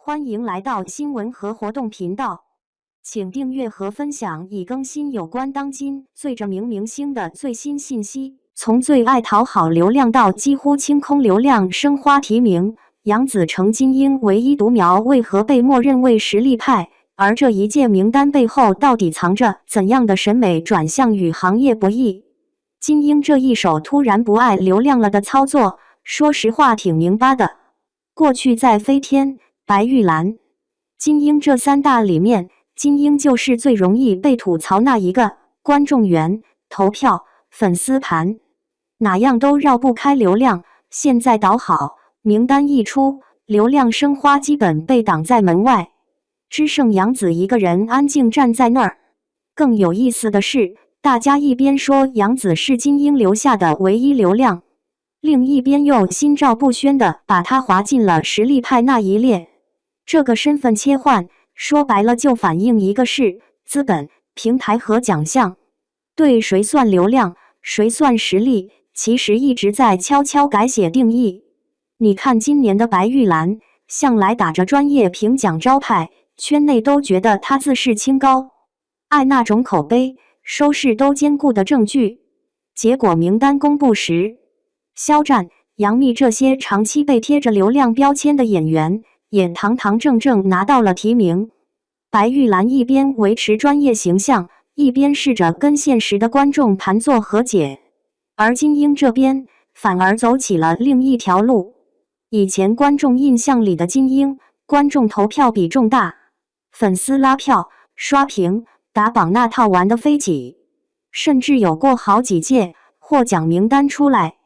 歡迎來到新聞和活動頻道，請訂閱和分享已更新有關當今最著名明星的最新信息。從最愛討好流量到幾乎清空流量生花提名，楊紫成金鷹唯一獨苗為何被默認為實力派？而這一屆名單背後到底藏着怎樣的審美轉向與行業博弈？金鷹這一手突然不愛流量了的操作，說實話挺拧巴的。過去在飛天、白玉蘭、金鷹這三大裡面，金鷹就是最容易被吐槽那一個，觀眾緣、投票、粉絲盤，哪樣都繞不開流量。現在倒好，名單一出，流量生花基本被擋在門外，只剩楊紫一個人安靜站在那兒。更有意思的是，大家一邊說楊紫是金鷹留下的唯一流量，另一邊又心照不宣地把她劃進了實力派那一列。這個身份切換，說白了就反映一個事：資本、平台和獎項對誰算流量，誰算實力，其實一直在悄悄改寫定義。你看今年的白玉蘭，向來打着專業評獎招牌，圈內都覺得她自視清高，愛那種口碑、收視都兼顧的證據。結果名單公布時，肖戰、楊冪這些長期被貼着流量標籤的演員也堂堂正正拿到了提名。白玉蘭一邊維持專業形象，一邊試着跟現實的觀眾盤做和解，而金鷹這邊反而走起了另一條路。以前觀眾印象裡的金鷹，觀眾投票比重大，粉絲拉票、刷屏、打榜那套玩得飛起，甚至有過好幾屆獲獎名單出來，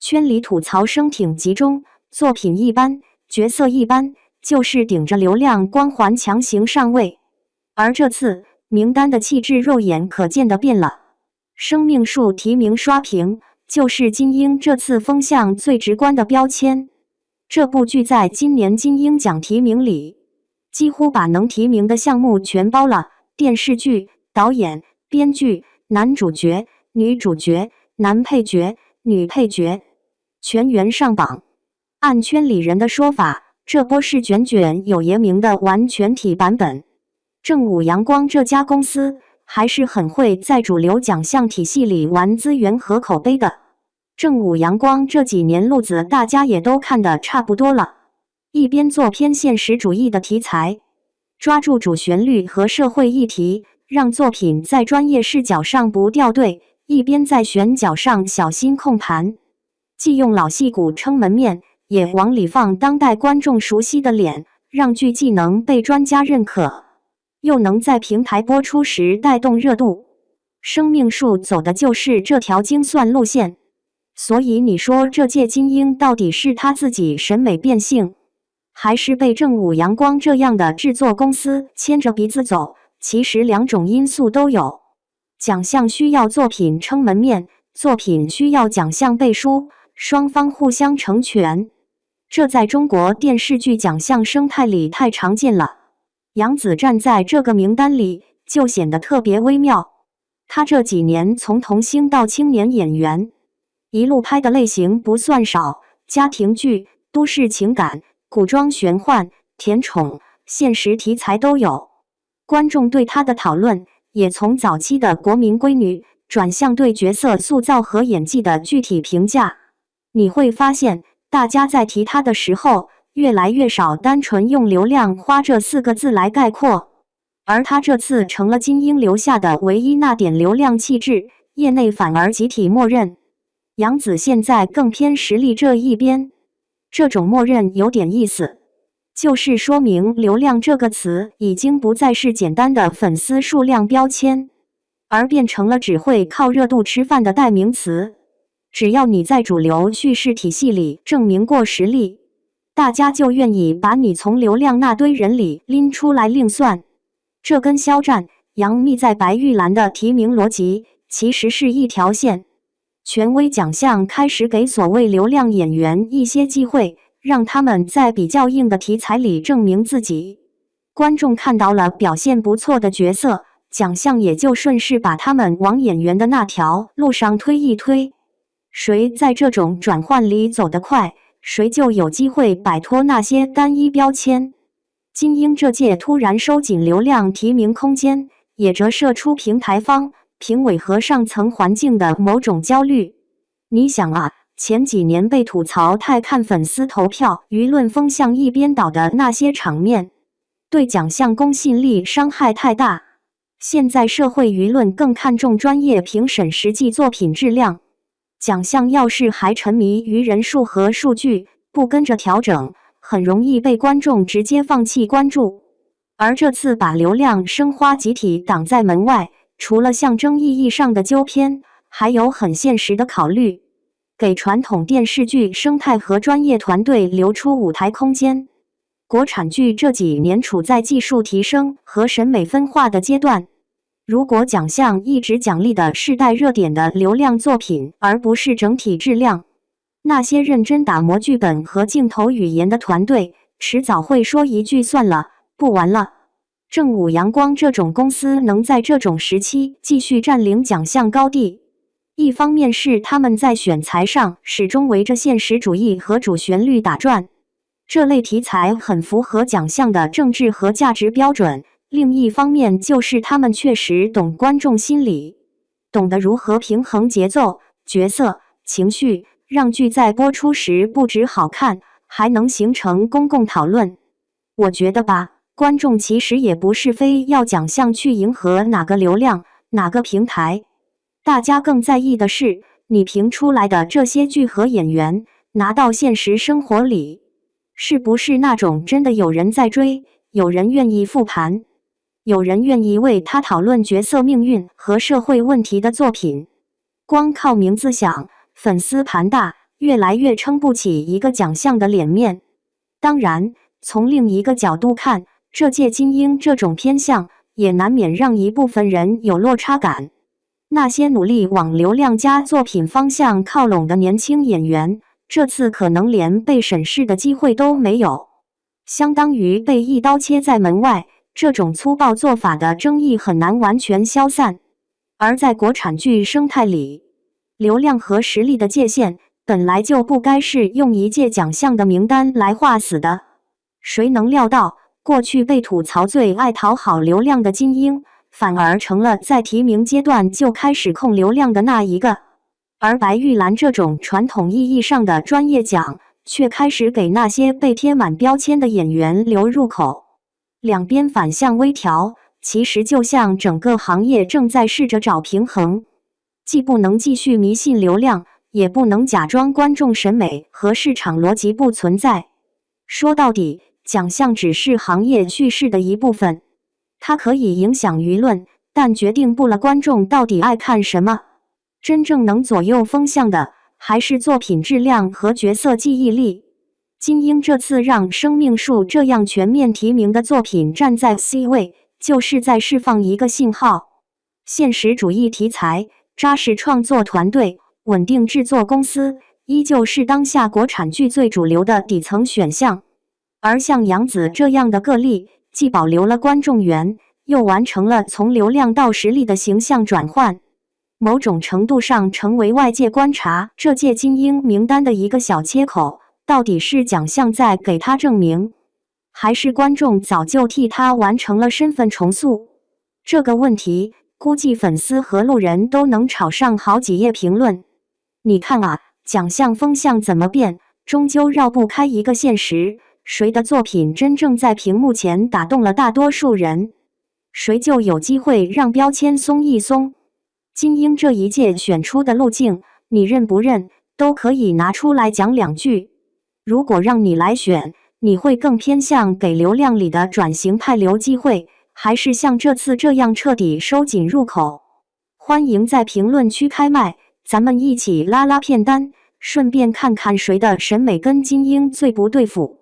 圈裡吐槽聲挺集中，作品一般，角色一般，就是頂着流量光環強行上位。而這次名單的氣質肉眼可見的變了，生命樹提名刷屏就是金鷹這次風向最直觀的標籤。這部劇在今年金鷹獎提名裡，幾乎把能提名的項目全包了：電視劇、導演、編劇、男主角、女主角、男配角、女配角，全員上榜。按圈裡人的說法，這波是卷卷有爺名的完全體版本。正午陽光這家公司還是很會在主流獎項體系裡玩資源和口碑的。正午陽光這幾年路子大家也都看得差不多了，一邊做偏現實主義的題材，抓住主旋律和社會議題，讓作品在專業視角上不掉隊，一邊在選角上小心控盤，既用老戲骨撐門面，也往裡放當代觀眾熟悉的臉，讓劇既能被專家認可，又能在平台播出時帶動熱度。生命樹走的就是這條精算路線。所以你說這屆金鷹到底是他自己審美變性，還是被正午陽光這樣的制作公司牽着鼻子走？其實兩種因素都有。獎項需要作品撐門面，作品需要獎項背書，雙方互相成全。這在中國電視劇獎項生態裡太常見了。楊紫站在這個名單裡就顯得特別微妙。她這幾年從童星到青年演員，一路拍的類型不算少，家庭劇、都市情感、古裝玄幻、甜寵、現實題材都有。觀眾對她的討論也從早期的國民閨女轉向對角色塑造和演技的具體評價。你會發現，大家在提她的時候，越來越少單純用流量花這4個字來概括，而她這次成了金鷹留下的唯一那點流量氣質，業內反而集體默認楊紫現在更偏實力這一邊。這種默認有點意思，就是說明流量這個詞已經不再是簡單的粉絲數量標籤，而變成了只會靠熱度吃飯的代名詞。只要你在主流敘事體系裡證明過實力，大家就願意把你從流量那堆人裡拎出來另算。這跟肖戰、楊冪在白玉蘭的提名邏輯其實是一條線。權威獎項開始給所謂流量演員一些機會，讓他們在比較硬的題材裡證明自己。觀眾看到了表現不錯的角色，獎項也就順勢把他們往演員的那條路上推一推。誰在這種轉換裡走得快，誰就有機會擺脫那些單一標籤。金鷹這屆突然收緊流量提名空間，也折射出平台方、評委和上層環境的某種焦慮。你想啊，前幾年被吐槽太看粉絲投票、輿論風向一邊倒的那些場面，對獎項公信力傷害太大。現在社會輿論更看重專業評審實際作品質量，獎項要是還沉迷於人數和數據，不跟着調整，很容易被觀眾直接放棄關注。而這次把流量生花集體擋在門外，除了象徵意義上的糾偏，還有很現實的考慮，給傳統電視劇生態和專業團隊留出舞台空間。國產劇這幾年處在技術提升和審美分化的階段，如果獎項一直獎勵的是帶熱點的流量作品，而不是整體質量，那些認真打磨劇本和鏡頭語言的團隊，遲早會說一句算了，不玩了。正午陽光這種公司能在這種時期繼續佔領獎項高地，一方面是他們在選材上始終圍着現實主義和主旋律打轉，這類題材很符合獎項的政治和價值標準；另一方面就是他們確實懂觀眾心理，懂得如何平衡節奏、角色、情緒，讓劇在播出時不只好看，還能形成公共討論。我覺得吧，觀眾其實也不是非要獎項去迎合哪個流量、哪個平台，大家更在意的是，你評出來的這些劇和演員，拿到現實生活裡，是不是那種真的有人在追，有人願意復盤，有人願意為他討論角色命運和社會問題的作品。光靠名字想，粉絲盤大，越來越撐不起一個獎項的臉面。當然，從另一個角度看，這屆金鷹這種偏向，也難免讓一部分人有落差感。那些努力往流量加作品方向靠攏的年輕演員，這次可能連被審視的機會都沒有，相當於被一刀切在門外。這種粗暴做法的爭議很難完全消散。而在國產劇生態裡，流量和實力的界限本來就不該是用一屆獎項的名單來劃死的。誰能料到，過去被吐槽最愛討好流量的金鷹，反而成了在提名階段就開始控流量的那一個。而白玉蘭這種傳統意義上的專業獎，卻開始給那些被貼滿標籤的演員留入口。兩邊反向微調，其實就像整個行業正在試着找平衡，既不能繼續迷信流量，也不能假裝觀眾審美和市場邏輯不存在。說到底，獎項只是行業敘事的一部分，它可以影響輿論，但決定不了觀眾到底愛看什麼。真正能左右風向的，還是作品質量和角色記憶力。金鷹這次讓生命樹這樣全面提名的作品站在 C 位，就是在釋放一個信號：現實主義題材、扎實創作團隊、穩定制作公司，依舊是當下國產劇最主流的底層選項。而像楊紫這樣的個例，既保留了觀眾緣，又完成了從流量到實力的形象轉換，某種程度上成為外界觀察這屆金鷹名單的一個小切口。到底是獎項在給他證明，還是觀眾早就替他完成了身份重塑？這個問題，估計粉絲和路人都能炒上好幾頁評論。你看啊，獎項風向怎麼變，終究繞不開一個現實：誰的作品真正在屏幕前打動了大多數人，誰就有機會讓標籤鬆一鬆。金鷹這一屆選出的路徑，你認不認，都可以拿出來講兩句。如果讓你來選，你會更偏向給流量裡的轉型派留機會，還是像這次這樣徹底收緊入口？歡迎在評論區開麥，咱們一起拉拉片單，順便看看誰的審美跟金鷹最不對付。